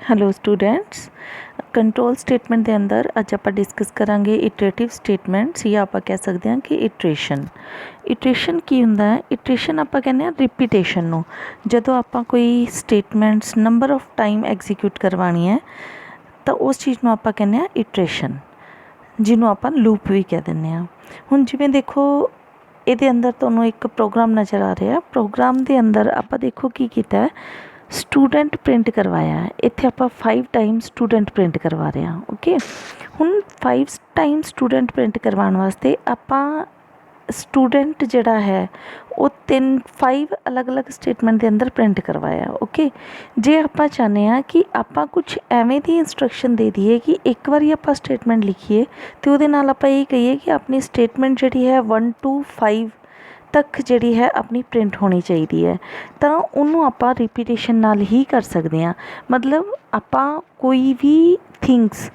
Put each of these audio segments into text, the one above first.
Hello students. Control statement के अंदर अज आप डिस्कस करांगे इटरेटिव स्टेटमेंट्स या आप कह सकते हैं कि इटरेशन की हुंदा है। इटरेशन आप कहने रिपीटेशन नूं जदों आप कोई statements number of time execute करवानी है तो उस चीज़ नूं आप कहने इटरेशन, जिन्हों आप लूप भी कह दें। हुण जिवें देखो ये अंदर तुहानूं एक प्रोग्राम नज़र आ रहा है। प्रोग्राम के अंदर आप देखो की कीता है, स्टूडेंट प्रिंट करवाया है। इत्थे आप 5 टाइम स्टूडेंट प्रिंट करवा रहे हैं। ओके, हुण 5 टाइम स्टूडेंट प्रिंट करवाने वास्ते आप स्टूडेंट जिहड़ा है वो 5 अलग अलग स्टेटमेंट के अंदर प्रिंट करवाया। ओके, जे आप चाहते हैं कि आप कुछ एवें दी इंस्ट्रक्शन दे दिए कि एक बार आप स्टेटमेंट लिखिए तो वो नाल आप ये कहिए कि अपनी स्टेटमेंट जी है 1 to 5 तक जी है अपनी प्रिंट होनी चाहिए, तो उन्होंने आप रिपीटेशन नाल ही कर सकते हैं। मतलब आप कोई भी थिंग्स,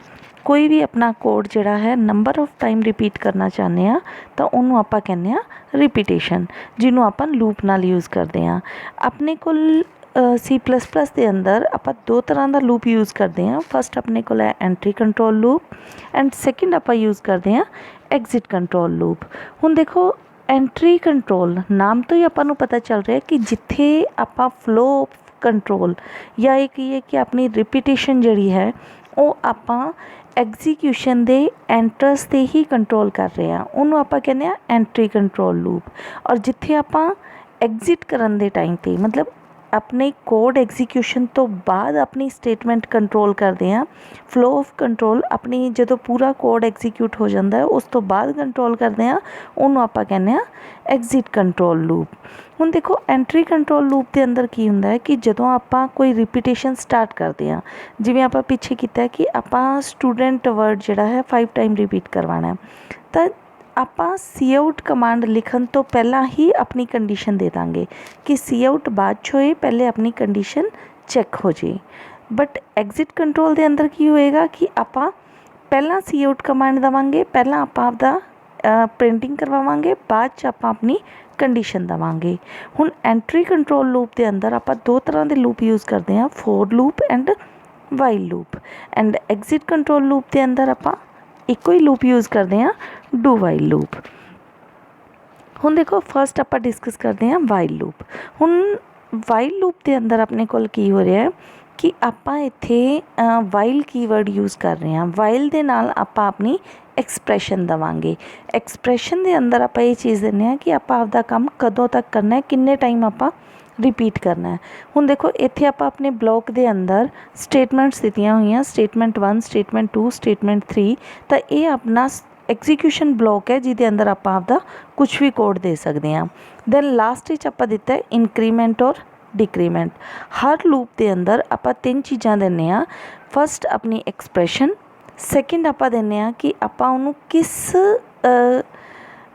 कोई भी अपना कोड जोड़ा है नंबर ऑफ टाइम रिपीट करना चाहते हैं तो उन्होंने आप कहने रिपीटेशन, जिन्हों आप लूप नाल यूज़ करते हैं। अपने को C++ के अंदर आप 2 तरह का लूप यूज़ करते हैं। फस्ट अपने को है entry control loop and second आप यूज़ करते हैं एग्जिट कंट्रोल लूप। हुण देखो एंट्री कंट्रोल नाम तो ही आपको पता चल रहा है कि जिथे आप फ्लो कंट्रोल या एक ये कि अपनी रिपीटेशन जी है वो आप एग्जीक्यूशन दे एंटर्स से ही कंट्रोल कर रहे हैं, उन्होंने आप कहने एंट्री कंट्रोल लूप। और जिथे आप एग्जिट करन दे टाइम पे, मतलब अपने कोड एग्जीक्यूशन तो बाद अपनी स्टेटमेंट कंट्रोल करते हैं। फ्लो ऑफ कंट्रोल अपनी जो पूरा कोड एग्जीक्यूट हो जाता है उस तो बाद कंट्रोल करते हैं, उन्होंने आप कहने एग्जिट कंट्रोल लूप। हुण देखो एंट्री कंट्रोल लूप के अंदर की हुंदा है कि जदों आप कोई रिपीटेशन स्टार्ट करते हैं, जिवें आप पिछे कीता है कि आप स्टूडेंट वर्ड जिहड़ा है 5 टाइम रिपीट करवाना है, तो आप सी आउट कमांड लिखन तो पहला ही अपनी कंडीशन दे देंगे कि सी आउट बाद होए, पहले अपनी कंडीशन चेक हो जाए। बट एग्जिट कंट्रोल के अंदर की होएगा कि आप पहला सी आउट कमांड देवांगे, पहला आप आपदा प्रिंटिंग करवावांगे, बाद च आप अपनी कंडीशन देवांगे। हुण एंट्री कंट्रोल लूप के अंदर आप 2 तरह के लूप यूज़ करते हैं, for loop and while loop. And exit control loop के अंदर आप एक ही लूप यूज़ करते हैं, डू वाइल लूप। हुण देखो फस्ट आप डिस्कस करते हैं वाइल लूप। हुण वाइल लूप के अंदर अपने कोल की हो रहा है कि आप इत्थे वाइल कीवर्ड यूज़ कर रहे हैं। वाइल दे नाल आप अपनी एक्सप्रैशन देवांगे। एक्सप्रैशन के अंदर आप ये चीज़ देने हैं कि आप आपदा काम कदों तक करना है, किन्ने टाइम आप रिपीट करना है। हुण देखो इत्थे आप अपने ब्लॉक के अंदर स्टेटमेंट्स दित्तियां हुई, स्टेटमेंट 1 स्टेटमेंट 2 स्टेटमेंट 3, तो ये अपना एग्जीक्यूशन ब्लॉक है जिसके अंदर आप आपदा कुछ भी कोड दे सकते हैं। दैन लास्ट विच आप दिता है इंक्रीमेंट और डिक्रीमेंट। हर लूप के अंदर आप 3 चीज़ां देने हैं। फस्ट अपनी एक्सप्रैशन, सैकेंड आप देने कि आप उन्होंने किस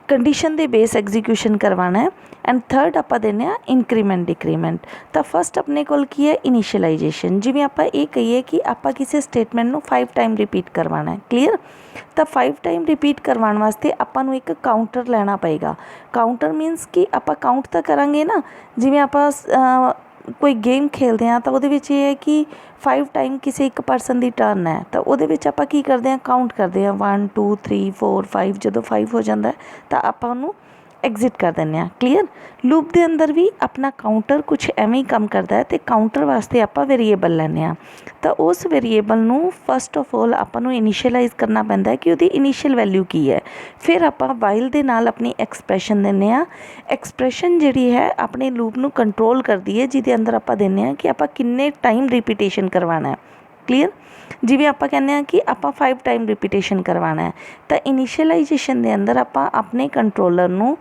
कंडीशन के बेस एग्जीक्यूशन करवाना है, एंड थर्ड आप देने इंक्रीमेंट डिक्रीमेंट। तो फस्ट अपने को की है इनिशियलाइजेशन, जिवें आप ये कहिए कि आप किसी स्टेटमेंट को 5 टाइम रिपीट करवाना है। क्लीयर? तो 5 टाइम रिपीट करवाने वास्ते आपां नूं एक काउंटर लेना पएगा। काउंटर मीनस कि आप काउंट तो करांगे ना, जिवें आप कोई गेम खेलते हैं तो वो ये है कि 5 टाइम किसी एक परसन की टर्न है, तो वो आप की करते हैं, काउंट करते हैं 1 2 3 4 5। जो 5 हो जाता है तो आप उन्होंने एग्जिट कर दें। क्लीयर? लूप के अंदर भी अपना काउंटर कुछ एवें ही काम करता है, तो काउंटर वास्ते आप वेरीएबल लैने, तो उस वेरीएबल नूं फस्ट ऑफ ऑल आपां नूं इनिशियलाइज करना पैंदा है कि उहदी इनिशियल वैल्यू की है। फिर आप वाइल दे नाल अपनी एक्सप्रैशन देने आ। एक्सप्रैशन जिहड़ी है अपने लूप नूं कंट्रोल करदी है, जिहदे अंदर आप देने आ कि आप किन्ने टाइम रिपीटेशन करवाना है। क्लीयर? जिवें आप कहने कि आप 5 टाइम रिपीटेशन करवाना है, तो इनिशियलाइजेशन के अंदर आप अपने कंट्रोलर नूं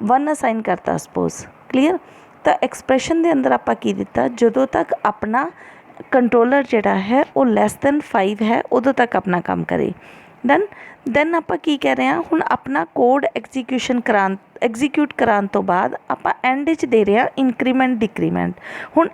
1 असाइन करता सपोज। क्लीयर? तो एक्सप्रैशन के अंदर आप की दिता, जदों तक अपना कंट्रोलर जिहड़ा है वो लैस दैन 5 है उदों तक अपना काम करे। दैन आप की कह रहे हैं, हुण अपना कोड एग्जीक्यूट कराने तो बाद आप एंड च दे रहे हैं इंक्रीमेंट डिक्रीमेंट। हुण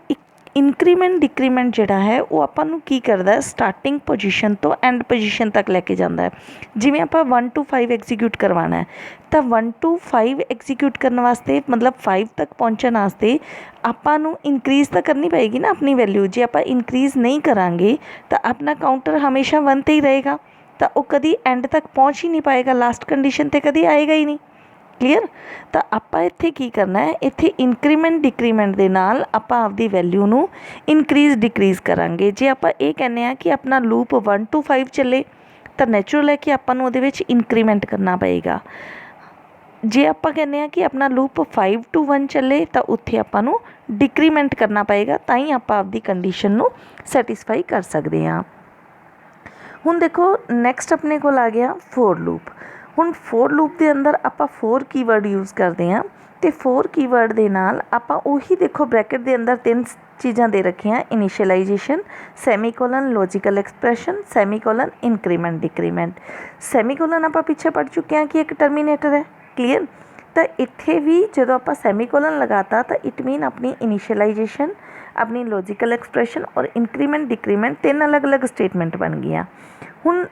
ਇਨਕਰੀਮੈਂਟ ਡਿਕਰੀਮੈਂਟ ਜਿਹੜਾ ਹੈ ਉਹ ਆਪਾਂ ਨੂੰ ਕੀ ਕਰਦਾ, ਸਟਾਰਟਿੰਗ ਪੋਜੀਸ਼ਨ ਤੋਂ ਐਂਡ ਪੋਜੀਸ਼ਨ ਤੱਕ ਲੈ ਕੇ ਜਾਂਦਾ ਹੈ। ਜਿਵੇਂ ਆਪਾਂ 1 to 5 ਐਗਜ਼ੀਕਿਊਟ ਕਰਵਾਉਣਾ ਹੈ ਤਾਂ 1 to 5 ਐਗਜ਼ੀਕਿਊਟ ਕਰਨ ਵਾਸਤੇ ਮਤਲਬ 5 ਤੱਕ ਪਹੁੰਚਣ ਵਾਸਤੇ ਆਪਾਂ ਨੂੰ ਇਨਕਰੀਜ਼ ਤਾਂ ਕਰਨੀ ਪਏਗੀ ਨਾ ਆਪਣੀ ਵੈਲਿਊ। ਜੇ ਆਪਾਂ ਇਨਕਰੀਜ਼ ਨਹੀਂ ਕਰਾਂਗੇ ਤਾਂ ਆਪਣਾ ਕਾਊਂਟਰ ਹਮੇਸ਼ਾ 1 'ਤੇ ਹੀ ਰਹੇਗਾ, ਤਾਂ ਉਹ ਕਦੀ ਐਂਡ ਤੱਕ ਪਹੁੰਚ ਹੀ ਨਹੀਂ ਪਾਏਗਾ, ਲਾਸਟ ਕੰਡੀਸ਼ਨ 'ਤੇ ਕਦੀ ਆਏਗਾ ਹੀ ਨਹੀਂ। ਕਲੀਅਰ। ਤਾਂ ਆਪਾਂ ਇੱਥੇ ਕੀ ਕਰਨਾ ਹੈ, ਇੱਥੇ ਇਨਕਰੀਮੈਂਟ ਡਿਕਰੀਮੈਂਟ ਦੇ ਨਾਲ ਆਪਾਂ ਆਪਦੀ ਵੈਲਿਊ ਨੂੰ ਇਨਕਰੀਜ਼ ਡਿਕਰੀਜ਼ ਕਰਾਂਗੇ। ਜੇ ਆਪਾਂ ਇਹ ਕਹਿੰਦੇ ਹਾਂ ਕਿ ਆਪਣਾ ਲੂਪ 1 to 5 ਚੱਲੇ ਤਾਂ ਨੈਚੁਰਲ ਹੈ ਕਿ ਆਪਾਂ ਨੂੰ ਉਹਦੇ ਵਿੱਚ ਇਨਕਰੀਮੈਂਟ ਕਰਨਾ ਪਏਗਾ। ਜੇ ਆਪਾਂ ਕਹਿੰਦੇ ਹਾਂ ਕਿ ਆਪਣਾ ਲੂਪ 5 to 1 ਚੱਲੇ ਤਾਂ ਉੱਥੇ ਆਪਾਂ ਨੂੰ ਡਿਕਰੀਮੈਂਟ ਕਰਨਾ ਪਏਗਾ, ਤਾਂ ਹੀ ਆਪਾਂ ਆਪਦੀ ਕੰਡੀਸ਼ਨ ਨੂੰ ਸੈਟਿਸਫਾਈ ਕਰ ਸਕਦੇ ਹਾਂ। ਹੁਣ ਦੇਖੋ ਨੈਕਸਟ ਆਪਣੇ ਕੋਲ ਆ ਗਿਆ ਫੋਰ ਲੂਪ। ਹੁਣ ਫੋਰ ਲੂਪ ਦੇ ਅੰਦਰ ਆਪਾਂ 4 ਕੀਵਰਡ ਯੂਜ਼ ਕਰਦੇ ਹਾਂ ਅਤੇ 4 ਕੀਵਰਡ ਦੇ ਨਾਲ ਆਪਾਂ ਉਹੀ ਦੇਖੋ ਬ੍ਰੈਕਟ ਦੇ ਅੰਦਰ 3 ਚੀਜ਼ਾਂ ਦੇ ਰੱਖੀਆਂ, initialisation, semicolon, logical expression, semicolon, increment decrement. Semicolon ਆਪਾਂ ਪਿੱਛੇ ਪੜ੍ਹ ਚੁੱਕੇ ਹਾਂ ਕਿ ਇੱਕ ਟਰਮੀਨੇਟਰ ਹੈ। ਕਲੀਅਰ। ਤਾਂ ਇੱਥੇ ਵੀ ਜਦੋਂ ਆਪਾਂ ਸੈਮੀਕੋਲਨ ਲਗਾਤਾ ਤਾਂ ਇਟ ਮੀਨ ਆਪਣੀ ਇਨੀਸ਼ੀਅਲਾਈਜੇਸ਼ਨ, ਆਪਣੀ ਲੌਜੀਕਲ ਐਕਸਪ੍ਰੈਸ਼ਨ ਔਰ ਇਨਕਰੀਮੈਂਟ ਡਿਕਰੀਮੈਂਟ 3 ਅਲੱਗ-ਅਲੱਗ ਸਟੇਟਮੈਂਟ ਬਣ ਗਈਆਂ। ਹੁਣ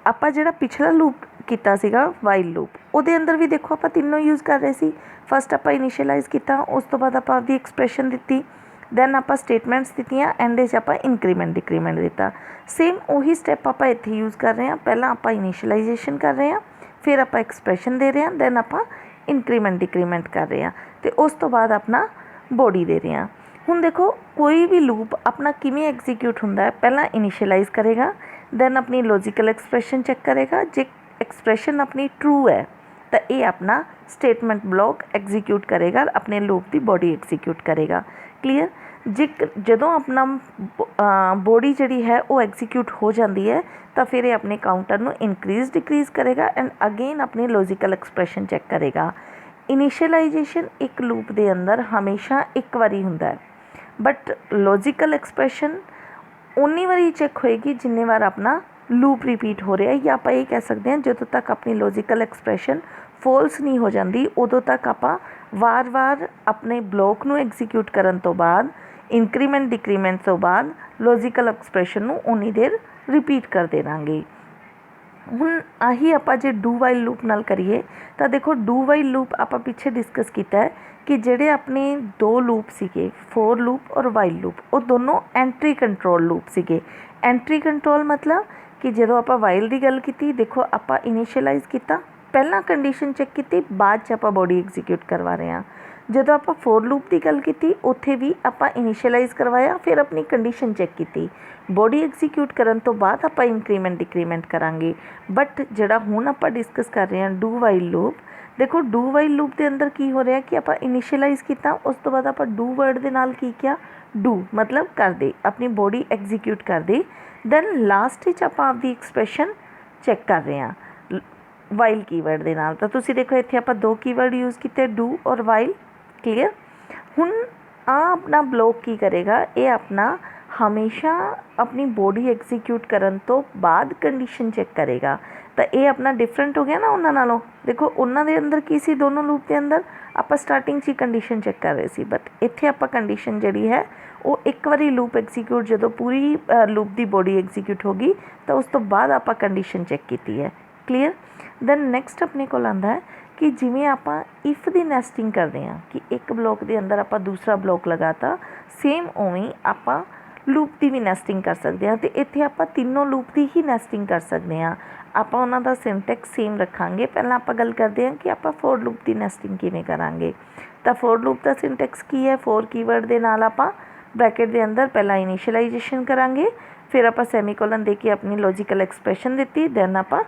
ਆਪਾਂ ਜਿਹੜਾ ਪਿਛਲਾ ਲੂਪ ਕੀਤਾ ਸੀਗਾ ਵਾਈਲ ਲੂਪ, ਉਹਦੇ ਅੰਦਰ ਵੀ ਦੇਖੋ ਆਪਾਂ ਤਿੰਨੋਂ ਯੂਜ਼ ਕਰ ਰਹੇ ਸੀ। ਫਸਟ ਆਪਾਂ ਇਨੀਸ਼ੀਅਲਾਈਜ਼ ਕੀਤਾ, ਉਸ ਤੋਂ ਬਾਅਦ ਆਪਾਂ ਆਪਦੀ ਐਕਸਪ੍ਰੈਸ਼ਨ ਦਿੱਤੀ, ਦੈਨ ਆਪਾਂ ਸਟੇਟਮੈਂਟਸ ਦਿੱਤੀਆਂ, ਐਂਡ 'ਚ ਆਪਾਂ ਇਨਕਰੀਮੈਂਟ ਡਿਕਰੀਮੈਂਟ ਦਿੱਤਾ। ਸੇਮ ਉਹੀ ਸਟੈਪ ਆਪਾਂ ਇੱਥੇ ਯੂਜ਼ ਕਰ ਰਹੇ ਹਾਂ। ਪਹਿਲਾਂ ਆਪਾਂ ਇਨੀਸ਼ੀਅਲਾਈਜੇਸ਼ਨ ਕਰ ਰਹੇ ਹਾਂ, ਫਿਰ ਆਪਾਂ ਐਕਸਪ੍ਰੈਸ਼ਨ ਦੇ ਰਹੇ ਹਾਂ, ਦੈਨ ਆਪਾਂ ਇਨਕਰੀਮੈਂਟ ਡਿਕਰੀਮੈਂਟ ਕਰ ਰਹੇ ਹਾਂ ਅਤੇ ਉਸ ਤੋਂ ਬਾਅਦ ਆਪਣਾ ਬੋਡੀ ਦੇ ਰਹੇ ਹਾਂ। ਹੁਣ ਦੇਖੋ ਕੋਈ ਵੀ ਲੂਪ ਆਪਣਾ ਕਿਵੇਂ ਐਗਜ਼ੀਕਿਊਟ ਹੁੰਦਾ ਹੈ, ਪਹਿਲਾਂ ਇਨੀਸ਼ੀਅਲਾਈਜ਼ ਕਰੇਗਾ, ਦੈਨ ਆਪਣੀ ਲੌਜੀਕਲ ਐਕਸਪ੍ਰੈਸ਼ਨ ਚੈੱਕ ਕਰੇਗਾ। ਜੇ ਐਕਸਪ੍ਰੈਸ਼ਨ ਆਪਣੀ ਟਰੂ ਹੈ ਤਾਂ ਇਹ ਆਪਣਾ ਸਟੇਟਮੈਂਟ ਬਲੋਕ ਐਗਜ਼ੀਕਿਊਟ ਕਰੇਗਾ, ਆਪਣੇ ਲੂਪ ਦੀ ਬੋਡੀ ਐਗਜ਼ੀਕਿਊਟ ਕਰੇਗਾ। ਕਲੀਅਰ। ਜਦੋਂ ਆਪਣਾ ਬੋਡੀ ਜਿਹੜੀ ਹੈ ਉਹ ਐਗਜ਼ੀਕਿਊਟ ਹੋ ਜਾਂਦੀ ਹੈ ਤਾਂ ਫਿਰ ਇਹ ਆਪਣੇ ਕਾਊਂਟਰ ਨੂੰ ਇਨਕਰੀਜ਼ ਡਿਕਰੀਜ਼ ਕਰੇਗਾ ਐਂਡ ਅਗੇਨ ਆਪਣੀ ਲੌਜੀਕਲ ਐਕਸਪ੍ਰੈਸ਼ਨ ਚੈੱਕ ਕਰੇਗਾ। ਇਨੀਸ਼ੀਅਲਾਈਜੇਸ਼ਨ ਇੱਕ ਲੂਪ ਦੇ ਅੰਦਰ ਹਮੇਸ਼ਾ ਇੱਕ ਵਾਰੀ ਹੁੰਦਾ ਹੈ, ਬਟ ਲੌਜੀਕਲ ਐਕਸਪ੍ਰੈਸ਼ਨ ਉਨੀ ਵਾਰੀ ਚੈੱਕ ਹੋਏਗੀ ਜਿੰਨੇ ਵਾਰ ਆਪਣਾ ਲੂਪ ਰਿਪੀਟ ਹੋ ਰਿਹਾ, ਜਾਂ ਆਪਾਂ ਇਹ ਕਹਿ ਸਕਦੇ ਹਾਂ ਜਦੋਂ ਤੱਕ ਆਪਣੀ ਲੌਜੀਕਲ ਐਕਸਪ੍ਰੈਸ਼ਨ ਫੋਲਸ ਨਹੀਂ ਹੋ ਜਾਂਦੀ ਉਦੋਂ ਤੱਕ ਆਪਾਂ ਵਾਰ-ਵਾਰ ਆਪਣੇ ਬਲੋਕ ਨੂੰ ਐਗਜ਼ੀਕਿਊਟ ਕਰਨ ਤੋਂ ਬਾਅਦ, ਇਨਕਰੀਮੈਂਟ ਡਿਕਰੀਮੈਂਟ ਤੋਂ ਬਾਅਦ ਲੌਜੀਕਲ ਐਕਸਪ੍ਰੈਸ਼ਨ ਨੂੰ ਉਨੀ ਦੇਰ ਰਿਪੀਟ ਕਰਦੇ ਰਹਾਂਗੇ। ਹੁਣ ਆਹੀ ਆਪਾਂ ਜੇ ਡੂ ਵਾਈਲ ਲੂਪ ਨਾਲ ਕਰੀਏ ਤਾਂ ਦੇਖੋ ਡੂ ਵਾਈਲ ਲੂਪ ਆਪਾਂ ਪਿੱਛੇ ਡਿਸਕਸ ਕੀਤਾ ਹੈ ਕਿ ਜਿਹੜੇ ਆਪਣੇ 2 ਲੂਪ ਸੀਗੇ, ਫੋਰ ਲੂਪ ਔਰ ਵਾਈਲ ਲੂਪ, ਉਹ ਦੋਨੋਂ ਐਂਟਰੀ ਕੰਟਰੋਲ ਲੂਪ ਸੀਗੇ। ਐਂਟਰੀ ਕੰਟਰੋਲ ਮਤਲਬ ਕਿ ਜਦੋਂ ਆਪਾਂ ਵਾਈਲ ਦੀ ਗੱਲ ਕੀਤੀ, ਦੇਖੋ ਆਪਾਂ ਇਨੀਸ਼ੀਅਲਾਈਜ਼ ਕੀਤਾ, ਪਹਿਲਾਂ ਕੰਡੀਸ਼ਨ ਚੈੱਕ ਕੀਤੀ, ਬਾਅਦ 'ਚ ਆਪਾਂ ਬੋਡੀ ਐਗਜ਼ੀਕਿਊਟ ਕਰਵਾ ਰਹੇ ਹਾਂ। ਜਦੋਂ ਆਪਾਂ ਫੋਰ ਲੂਪ ਦੀ ਗੱਲ ਕੀਤੀ ਉੱਥੇ ਵੀ ਆਪਾਂ ਇਨੀਸ਼ੀਅਲਾਈਜ਼ ਕਰਵਾਇਆ, ਫਿਰ ਆਪਣੀ ਕੰਡੀਸ਼ਨ ਚੈੱਕ ਕੀਤੀ, ਬੋਡੀ ਐਗਜ਼ੀਕਿਊਟ ਕਰਨ ਤੋਂ ਬਾਅਦ ਆਪਾਂ ਇਨਕਰੀਮੈਂਟ ਡਿਕਰੀਮੈਂਟ ਕਰਾਂਗੇ। ਬਟ ਜਿਹੜਾ ਹੁਣ ਆਪਾਂ ਡਿਸਕਸ ਕਰ ਰਹੇ ਹਾਂ ਡੂ ਵਾਈਲ ਲੂਪ, ਦੇਖੋ ਡੂ ਵਾਈਲ ਲੂਪ ਦੇ ਅੰਦਰ ਕੀ ਹੋ ਰਿਹਾ ਕਿ ਆਪਾਂ ਇਨੀਸ਼ੀਅਲਾਈਜ਼ ਕੀਤਾ, ਉਸ ਤੋਂ ਬਾਅਦ ਆਪਾਂ ਡੂ ਵਰਡ ਦੇ ਨਾਲ ਕੀ ਕਿਹਾ, ਡੂ ਮਤਲਬ ਕਰਦੇ, ਆਪਣੀ ਬੋਡੀ ਐਗਜ਼ੀਕਿਊਟ ਕਰਦੇ, ਦੈਨ ਲਾਸਟ ਵਿੱਚ ਆਪਾਂ ਆਪਦੀ ਐਕਸਪ੍ਰੈਸ਼ਨ ਚੈੱਕ ਕਰ ਰਹੇ ਹਾਂ ਵਾਈਲ ਕੀਵਰਡ ਦੇ ਨਾਲ। ਤਾਂ ਤੁਸੀਂ ਦੇਖੋ ਇੱਥੇ ਆਪਾਂ 2 ਕੀਵਰਡ ਯੂਜ਼ ਕੀਤੇ, ਡੂ ਔਰ ਵਾਈਲ। ਕਲੀਅਰ। ਹੁਣ ਆਪਣਾ ਬਲੋਕ ਕੀ ਕਰੇਗਾ, ਇਹ ਆਪਣਾ ਹਮੇਸ਼ਾ ਆਪਣੀ ਬੋਡੀ ਐਗਜ਼ੀਕਿਊਟ ਕਰਨ ਤੋਂ ਬਾਅਦ ਕੰਡੀਸ਼ਨ ਚੈੱਕ ਕਰੇਗਾ। ਤਾਂ ਇਹ ਆਪਣਾ ਡਿਫਰੈਂਟ ਹੋ ਗਿਆ ਨਾ ਉਹਨਾਂ ਨਾਲੋਂ। ਦੇਖੋ ਉਹਨਾਂ ਦੇ ਅੰਦਰ ਕੀ ਸੀ, ਦੋਨੋਂ ਲੂਪ ਦੇ ਅੰਦਰ ਆਪਾਂ ਸਟਾਰਟਿੰਗ 'ਚ ਹੀ ਕੰਡੀਸ਼ਨ ਚੈੱਕ ਕਰ ਰਹੇ ਸੀ, ਬਟ ਇੱਥੇ ਆਪਾਂ ਕੰਡੀਸ਼ਨ ਜਿਹੜੀ ਹੈ ਉਹ ਇੱਕ ਵਾਰੀ ਲੂਪ ਐਗਜ਼ੀਕਿਊਟ, ਜਦੋਂ ਪੂਰੀ ਲੂਪ ਦੀ ਬੋਡੀ ਐਗਜ਼ੀਕਿਊਟ ਹੋ ਗਈ ਤਾਂ ਉਸ ਤੋਂ ਬਾਅਦ ਆਪਾਂ ਕੰਡੀਸ਼ਨ ਚੈੱਕ ਕੀਤੀ ਹੈ। ਕਲੀਅਰ। ਦੈਨ ਨੈਕਸਟ ਆਪਣੇ ਕੋਲ ਆਉਂਦਾ ਹੈ ਕਿ ਜਿਵੇਂ ਆਪਾਂ ਇਫ ਦੀ ਨੈਸਟਿੰਗ ਕਰਦੇ ਹਾਂ ਕਿ ਇੱਕ ਬਲੋਕ ਦੇ ਅੰਦਰ ਆਪਾਂ ਦੂਸਰਾ ਬਲੋਕ ਲਗਾਤਾ, ਸੇਮ ਉਵੇਂ ਆਪਾਂ ਲੂਪ ਦੀ ਵੀ ਨੈਸਟਿੰਗ ਕਰ ਸਕਦੇ ਹਾਂ। ਅਤੇ ਇੱਥੇ ਆਪਾਂ ਤਿੰਨੋਂ ਲੂਪ ਦੀ ਹੀ ਨੈਸਟਿੰਗ ਕਰ ਸਕਦੇ ਹਾਂ। ਆਪਾਂ ਉਹਨਾਂ ਦਾ ਸਿੰਟੈਕਸ ਸੇਮ ਰੱਖਾਂਗੇ। ਪਹਿਲਾਂ ਆਪਾਂ ਗੱਲ ਕਰਦੇ ਹਾਂ ਕਿ ਆਪਾਂ ਫੋਰ ਲੂਪ ਦੀ ਨੈਸਟਿੰਗ ਕਿਵੇਂ ਕਰਾਂਗੇ। ਤਾਂ ਫੋਰ ਲੂਪ ਦਾ ਸਿੰਟੈਕਸ ਕੀ ਹੈ, 4 ਕੀਵਰਡ ਦੇ ਨਾਲ ਆਪਾਂ ਬ੍ਰੈਕਟ ਦੇ ਅੰਦਰ ਪਹਿਲਾਂ ਇਨੀਸ਼ੀਅਲਾਈਜੇਸ਼ਨ ਕਰਾਂਗੇ, ਫਿਰ ਆਪਾਂ ਸੈਮੀਕੋਲਨ ਦੇ ਕੇ ਆਪਣੀ ਲੌਜੀਕਲ ਐਕਸਪ੍ਰੈਸ਼ਨ ਦਿੱਤੀ, ਦੈਨ ਆਪਾਂ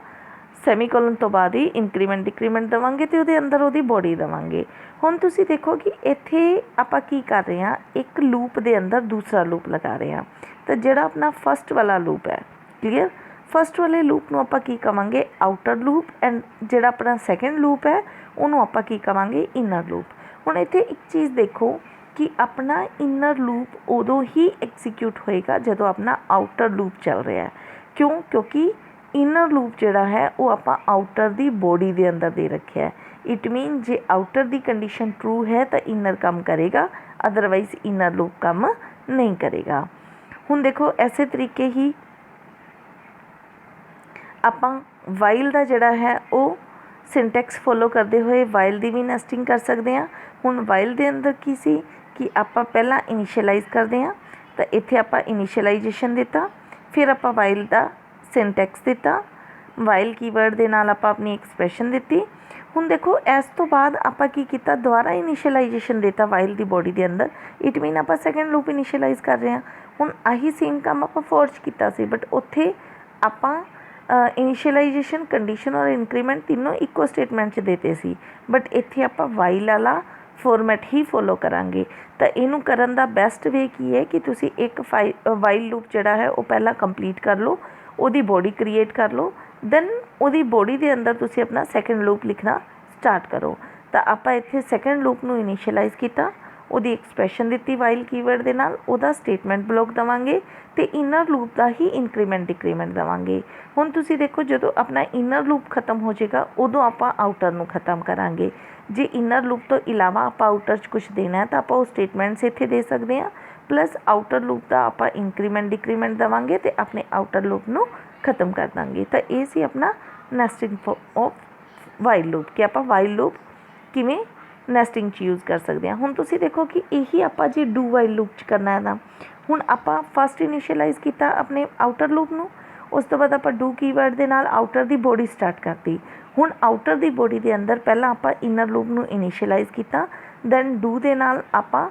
ਸੈਮੀਕੋਲਨ ਤੋਂ ਬਾਅਦ ਹੀ ਇਨਕਰੀਮੈਂਟ ਡਿਕਰੀਮੈਂਟ ਦੇਵਾਂਗੇ ਅਤੇ ਉਹਦੇ ਅੰਦਰ ਉਹਦੀ ਬੋਡੀ ਦੇਵਾਂਗੇ। ਹੁਣ ਤੁਸੀਂ ਦੇਖੋ ਕਿ ਇੱਥੇ ਆਪਾਂ ਕੀ ਕਰ ਰਹੇ ਹਾਂ, ਇੱਕ ਲੂਪ ਦੇ ਅੰਦਰ ਦੂਸਰਾ ਲੂਪ ਲਗਾ ਰਹੇ ਹਾਂ। ਤਾਂ ਜਿਹੜਾ ਆਪਣਾ ਫਸਟ ਵਾਲਾ ਲੂਪ ਹੈ, ਕਲੀਅਰ, ਫਸਟ ਵਾਲੇ ਲੂਪ ਨੂੰ ਆਪਾਂ ਕੀ ਕਵਾਂਗੇ, ਆਊਟਰ ਲੂਪ, ਐਂਡ ਜਿਹੜਾ ਆਪਣਾ ਸੈਕਿੰਡ ਲੂਪ ਹੈ ਉਹਨੂੰ ਆਪਾਂ ਕੀ ਕਵਾਂਗੇ, ਇਨਰ ਲੂਪ। ਹੁਣ ਇੱਥੇ ਇੱਕ ਚੀਜ਼ ਦੇਖੋ ਕਿ ਆਪਣਾ ਇਨਰ ਲੂਪ ਉਦੋਂ ਹੀ ਐਗਜ਼ੀਕਿਊਟ ਹੋਏਗਾ ਜਦੋਂ ਆਪਣਾ ਆਊਟਰ ਲੂਪ ਚੱਲ ਰਿਹਾ। ਕਿਉਂ? ਕਿਉਂਕਿ ਇਨਰ ਲੂਪ ਜਿਹੜਾ ਹੈ ਉਹ ਆਪਾਂ ਆਊਟਰ ਦੀ ਬੋਡੀ ਦੇ ਅੰਦਰ ਦੇ ਰੱਖਿਆ। ਇਟ ਮੀਨ ਜੇ ਆਊਟਰ ਦੀ ਕੰਡੀਸ਼ਨ ਟਰੂ ਹੈ ਤਾਂ ਇਨਰ ਕੰਮ ਕਰੇਗਾ, ਅਦਰਵਾਈਜ਼ ਇਨਰ ਲੂਪ ਕੰਮ नहीं करेगा। हुण देखो ऐसे तरीके ही आपां वाइल दा जिहड़ा है वो सिंटैक्स फॉलो करते हुए वाइल दी भी नैसटिंग कर सकते हैं। हुण वाइल दे अंदर की सी कि आपां पहला इनिशियलाइज़ करते हैं, तो इत्थे आपां इनिशियलाइजेशन दिता, फिर आपां वाइल दा सिंटैक्स दिता, वाइल कीवर्ड दे नाल आपां अपनी एक्सप्रैशन दिती। हुण देखो इस तो बाद आपां की कीता, दोबारा इनिशियलाइजेशन देता वाइल दी बॉडी दे अंदर, इट मीन आपां सैकेंड लूप इनिशियलाइज़ कर रहे हैं। हुण आही सेम काम आपां फॉर च कीता सी, बट उत्थे आपां इनिशियलाइजेशन, कंडीशन और इंक्रीमेंट तीनों इक्को स्टेटमेंट च देते सी, बट इत्थे आपां वाइल वाला फॉर्मेट ही फॉलो करांगे। तो इनू करन दा बेस्ट वे की है कि तुसी एक वाइल लूप जिहड़ा है वो पहला कंप्लीट कर लो, उहदी बॉडी क्रिएट कर लो, दैन उहदी बॉडी दे अंदर तुसी अपना सैकेंड लूप लिखना स्टार्ट करो। तो आपां इत्थे सैकेंड लूप नू इनिशियलाइज़ कीता, उहदी एक्सप्रैशन दित्ती वाइल कीवर्ड दे नाल, उहदा स्टेटमेंट ब्लॉक देवांगे ते इनर लूप का ही इंक्रीमेंट डिक्रीमेंट देवांगे। हुण तुसी देखो जो अपना इनर लूप खत्म हो जाएगा उदों आपां आउटर नू खत्म करांगे। जे इनर लूप तो इलावा आपां आउटर च कुछ देना है तो आपां वो स्टेटमेंट्स इत्थे दे सकते हैं, प्लस आउटर लूप का आपां इंक्रीमेंट डिक्रीमेंट देवांगे तो अपने आउटर लूप नू खत्म कर देंगे। तो ये सी अपना नैसटिंग ऑफ वाइल लूप कि आपां वाइल लूप किवें नैसटिंग च यूज़ कर सकते हैं। हुण तुसी देखो कि यही आपां जे डू वाइल लूप च करना है ना, हुण आपां फस्ट इनिशियलाइज़ किया अपने आउटर लूप नू, उस तो बाद आपां डू कीवर्ड दे नाल आउटर दी बॉडी स्टार्ट करती। हुण आउटर दी बॉडी दे अंदर पहला आपां इनर लूप नू इनिशियलाइज़ किया, दैन डू दे नाल आपां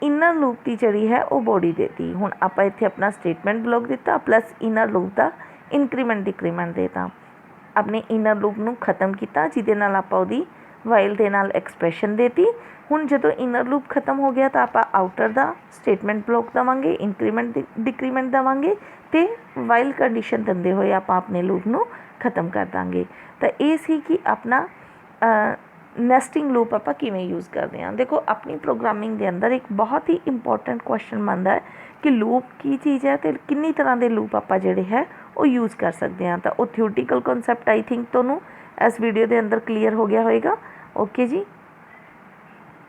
इनर लूप की जिहड़ी है वो बॉडी देती। हुण आपां इत्थे अपना स्टेटमेंट ब्लॉक दिता, प्लस इनर लूप का इंक्रीमेंट डिक्रीमेंट देता, अपने इनर लूप नू खत्म किया, जिहदे नाल आपां उहदी वाइल दे नाल एक्सप्रैशन देती। हुण जदों इनर लूप खत्म हो गया तो आपां आउटर दा स्टेटमेंट ब्लॉक देवांगे, इंक्रीमेंट डिक्रीमेंट देवांगे ते वाइल कंडीशन दिंदे होए आपां अपने लूप नू खत्म कर दांगे। तो ये सी कि अपना नैसटिंग लूप आपां किवें यूज़ करते हैं। देखो अपनी प्रोग्रामिंग के अंदर एक बहुत ही इंपॉर्टेंट क्वेश्चन बनता है कि लूप की चीज़ है तो किन्नी तरह के लूप आपां जिहड़े है वो यूज़ कर सकते हैं। तो वो थ्योरेटिकल कॉन्सैप्ट आई थिंक तुहानूं इस वीडियो के अंदर क्लीयर हो गया होएगा। ओके जी।